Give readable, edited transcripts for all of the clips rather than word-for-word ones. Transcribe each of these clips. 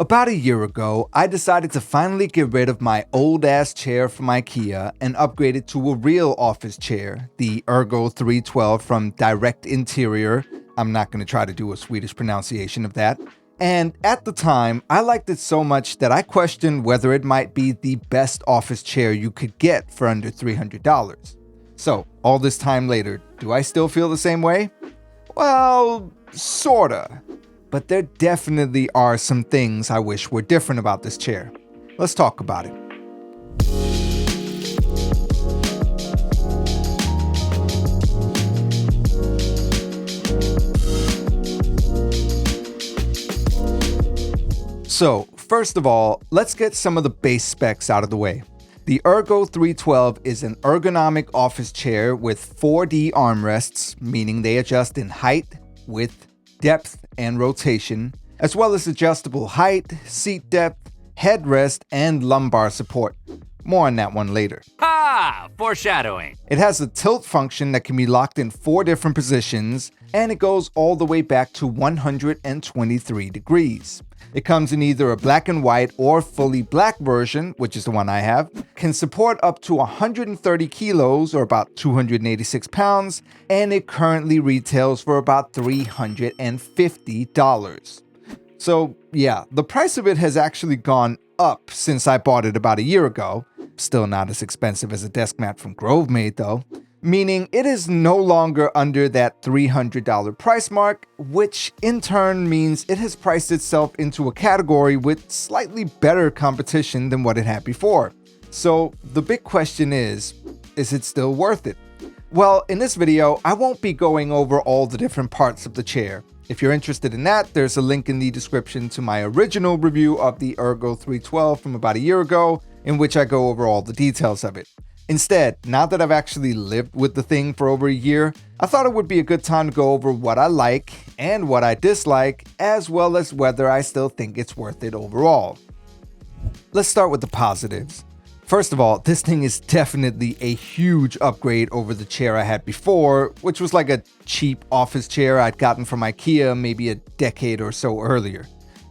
About a year ago, I decided to finally get rid of my old-ass chair from IKEA and upgrade it to a real office chair, the Ergo 312 from Direkt Interiör. I'm not going to try to do a Swedish pronunciation of that. And at the time, I liked it so much that I questioned whether it might be the best office chair you could get for under $300. So, all this time later, do I still feel the same way? Well, sorta. But there definitely are some things I wish were different about this chair. Let's talk about it. So, first of all, let's get some of the base specs out of the way. The Ergo 312 is an ergonomic office chair with 4D armrests, meaning they adjust in height, width, depth, and rotation, as well as adjustable height, seat depth, headrest, and lumbar support. More on that one later. Ha! Foreshadowing. It has a tilt function that can be locked in 4 different positions, and it goes all the way back to 123 degrees. It comes in either a black and white or fully black version, which is the one I have, can support up to 130 kilos or about 286 pounds, and it currently retails for about $350. So yeah, the price of it has actually gone up since I bought it about a year ago. Still not as expensive as a desk mat from GroveMade though. Meaning it is no longer under that $300 price mark, which in turn means it has priced itself into a category with slightly better competition than what it had before. So the big question is it still worth it? Well, in this video, I won't be going over all the different parts of the chair. If you're interested in that, there's a link in the description to my original review of the Ergo 312 from about a year ago, in which I go over all the details of it. Instead, now that I've actually lived with the thing for over a year, I thought it would be a good time to go over what I like and what I dislike, as well as whether I still think it's worth it overall. Let's start with the positives. First of all, this thing is definitely a huge upgrade over the chair I had before, which was like a cheap office chair I'd gotten from IKEA maybe a decade or so earlier.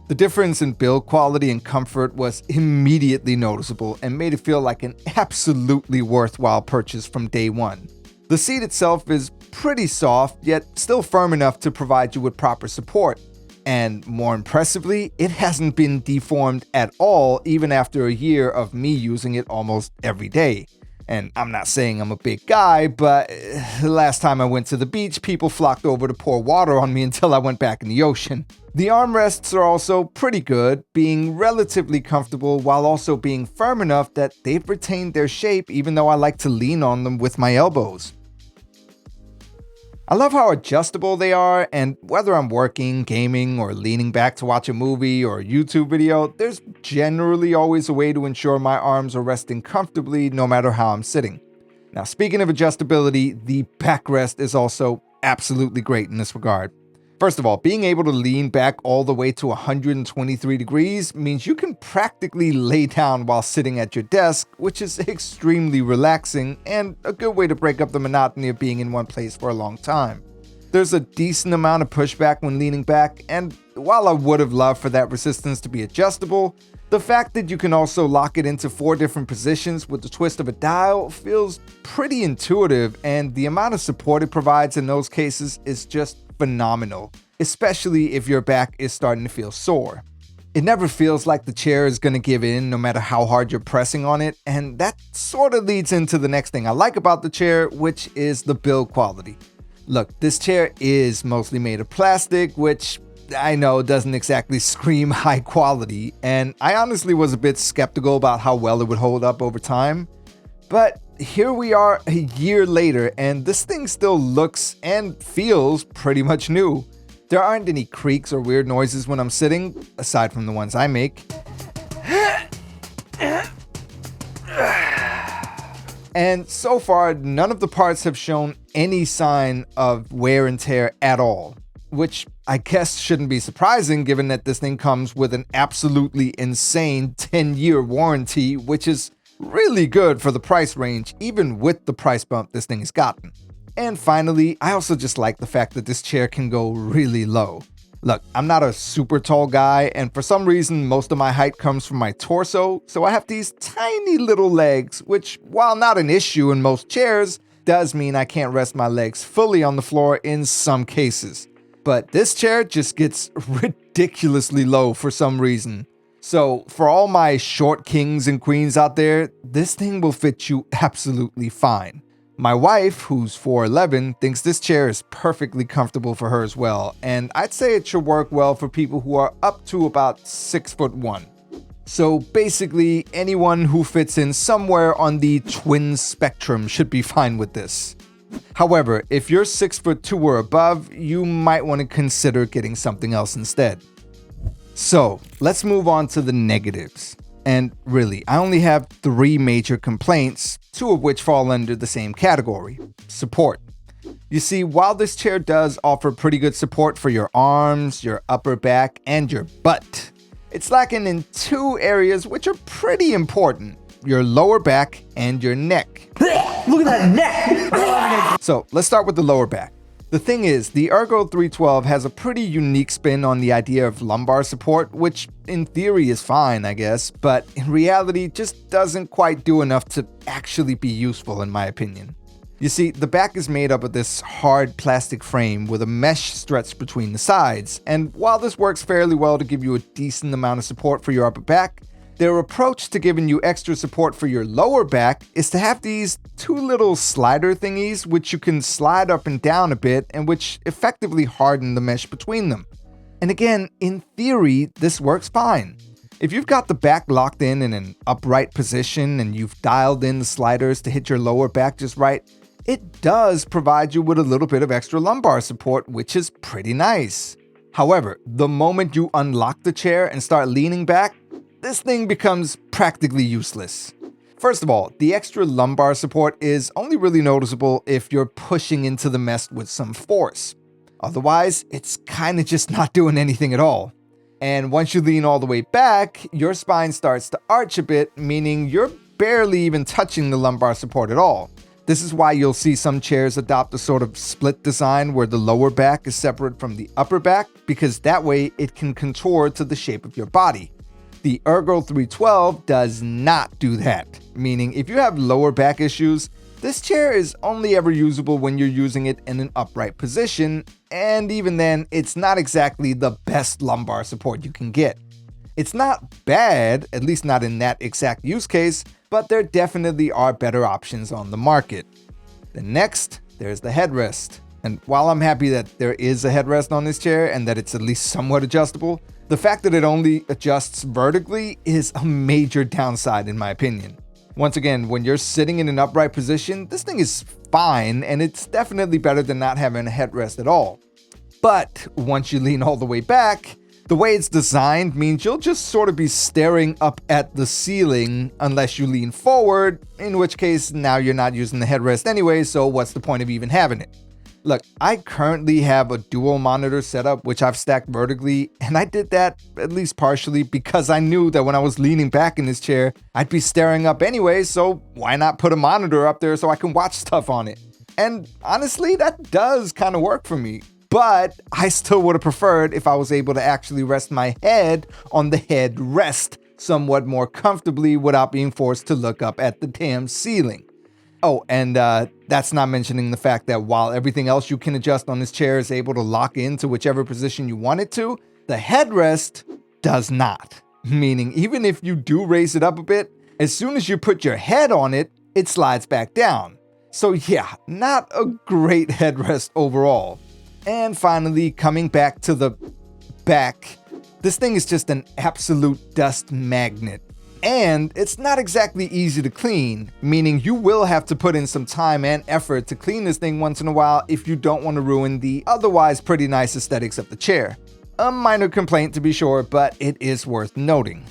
The difference in build quality and comfort was immediately noticeable and made it feel like an absolutely worthwhile purchase from day one. The seat itself is pretty soft, yet still firm enough to provide you with proper support. And more impressively, it hasn't been deformed at all even after a year of me using it almost every day. And I'm not saying I'm a big guy, but the last time I went to the beach, people flocked over to pour water on me until I went back in the ocean. The armrests are also pretty good, being relatively comfortable while also being firm enough that they've retained their shape even though I like to lean on them with my elbows. I love how adjustable they are, and whether I'm working, gaming, or leaning back to watch a movie or a YouTube video, there's generally always a way to ensure my arms are resting comfortably no matter how I'm sitting. Now, speaking of adjustability, the backrest is also absolutely great in this regard. First of all, being able to lean back all the way to 123 degrees means you can practically lay down while sitting at your desk, which is extremely relaxing and a good way to break up the monotony of being in one place for a long time. There's a decent amount of pushback when leaning back, and while I would have loved for that resistance to be adjustable, the fact that you can also lock it into 4 different positions with the twist of a dial feels pretty intuitive, and the amount of support it provides in those cases is just phenomenal, especially if your back is starting to feel sore. It never feels like the chair is going to give in no matter how hard you're pressing on it, and that sort of leads into the next thing I like about the chair, which is the build quality. Look, this chair is mostly made of plastic, which I know doesn't exactly scream high quality, and I honestly was a bit skeptical about how well it would hold up over time. But here we are a year later, and this thing still looks and feels pretty much new. There aren't any creaks or weird noises when I'm sitting, aside from the ones I make. And so far, none of the parts have shown any sign of wear and tear at all, which I guess shouldn't be surprising given that this thing comes with an absolutely insane 10-year warranty, which is really good for the price range, even with the price bump this thing has gotten. And finally, I also just like the fact that this chair can go really low. Look, I'm not a super tall guy, and for some reason, most of my height comes from my torso, so I have these tiny little legs, which, while not an issue in most chairs, does mean I can't rest my legs fully on the floor in some cases. But this chair just gets ridiculously low for some reason. So for all my short kings and queens out there, this thing will fit you absolutely fine. My wife, who's 4'11", thinks this chair is perfectly comfortable for her as well, and I'd say it should work well for people who are up to about 6'1". So basically, anyone who fits in somewhere on the twin spectrum should be fine with this. However, if you're 6'2" or above, you might want to consider getting something else instead. So let's move on to the negatives. And really, I only have 3 major complaints, 2 of which fall under the same category: support. You see, while this chair does offer pretty good support for your arms, your upper back, and your butt, it's lacking in 2 areas which are pretty important: your lower back and your neck. Look at that neck! So let's start with the lower back. The thing is, the Ergo 312 has a pretty unique spin on the idea of lumbar support, which in theory is fine, I guess, but in reality just doesn't quite do enough to actually be useful in my opinion. You see, the back is made up of this hard plastic frame with a mesh stretched between the sides, and while this works fairly well to give you a decent amount of support for your upper back, their approach to giving you extra support for your lower back is to have these 2 little slider thingies which you can slide up and down a bit and which effectively harden the mesh between them. And again, in theory, this works fine. If you've got the back locked in an upright position and you've dialed in the sliders to hit your lower back just right, it does provide you with a little bit of extra lumbar support, which is pretty nice. However, the moment you unlock the chair and start leaning back, this thing becomes practically useless. First of all, the extra lumbar support is only really noticeable if you're pushing into the mesh with some force. Otherwise, it's kinda just not doing anything at all. And once you lean all the way back, your spine starts to arch a bit, meaning you're barely even touching the lumbar support at all. This is why you'll see some chairs adopt a sort of split design where the lower back is separate from the upper back, because that way it can contour to the shape of your body. The Ergo 312 does not do that, meaning if you have lower back issues, this chair is only ever usable when you're using it in an upright position, and even then, it's not exactly the best lumbar support you can get. It's not bad, at least not in that exact use case, but there definitely are better options on the market. Then next, there's the headrest. And while I'm happy that there is a headrest on this chair and that it's at least somewhat adjustable, the fact that it only adjusts vertically is a major downside in my opinion. Once again, when you're sitting in an upright position, this thing is fine, and it's definitely better than not having a headrest at all. But once you lean all the way back, the way it's designed means you'll just sort of be staring up at the ceiling unless you lean forward, in which case now you're not using the headrest anyway, so what's the point of even having it? Look, I currently have a dual monitor setup which I've stacked vertically, and I did that at least partially because I knew that when I was leaning back in this chair, I'd be staring up anyway, so why not put a monitor up there so I can watch stuff on it? And honestly, that does kind of work for me, but I still would have preferred if I was able to actually rest my head on the headrest somewhat more comfortably without being forced to look up at the damn ceiling. Oh, and that's not mentioning the fact that while everything else you can adjust on this chair is able to lock into whichever position you want it to, the headrest does not. Meaning, even if you do raise it up a bit, as soon as you put your head on it, it slides back down. So yeah, not a great headrest overall. And finally, coming back to the back, this thing is just an absolute dust magnet. And it's not exactly easy to clean, meaning you will have to put in some time and effort to clean this thing once in a while if you don't want to ruin the otherwise pretty nice aesthetics of the chair. A minor complaint to be sure, but it is worth noting.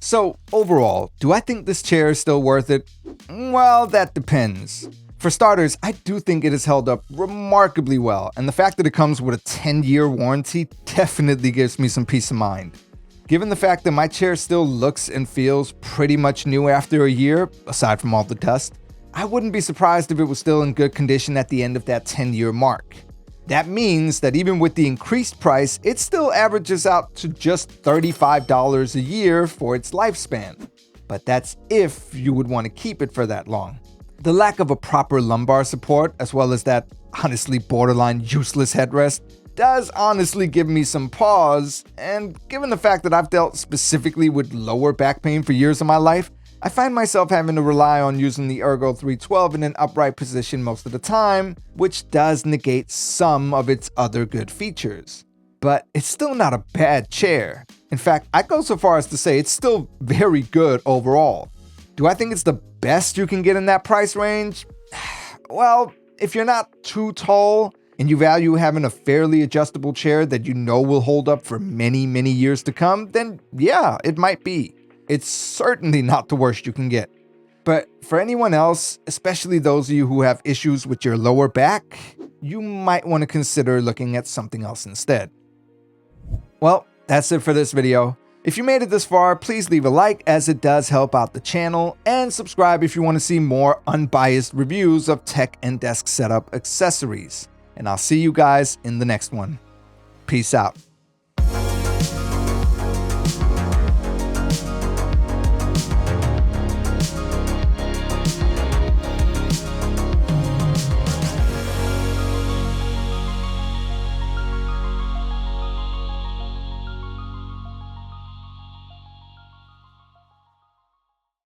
So overall, do I think this chair is still worth it? Well, that depends. For starters, I do think it has held up remarkably well, and the fact that it comes with a 10-year warranty definitely gives me some peace of mind. Given the fact that my chair still looks and feels pretty much new after a year, aside from all the dust, I wouldn't be surprised if it was still in good condition at the end of that 10-year mark. That means that even with the increased price, it still averages out to just $35 a year for its lifespan. But that's if you would want to keep it for that long. The lack of a proper lumbar support, as well as that honestly borderline useless headrest, does honestly give me some pause, and given the fact that I've dealt specifically with lower back pain for years of my life, I find myself having to rely on using the Ergo 312 in an upright position most of the time, which does negate some of its other good features. But it's still not a bad chair. In fact, I'd go so far as to say it's still very good overall. Do I think it's the best you can get in that price range? Well, if you're not too tall and you value having a fairly adjustable chair that you know will hold up for many, many years to come, then yeah, it might be. It's certainly not the worst you can get. But for anyone else, especially those of you who have issues with your lower back, you might want to consider looking at something else instead. Well, that's it for this video. If you made it this far, please leave a like as it does help out the channel, and subscribe if you want to see more unbiased reviews of tech and desk setup accessories. And I'll see you guys in the next one. Peace out.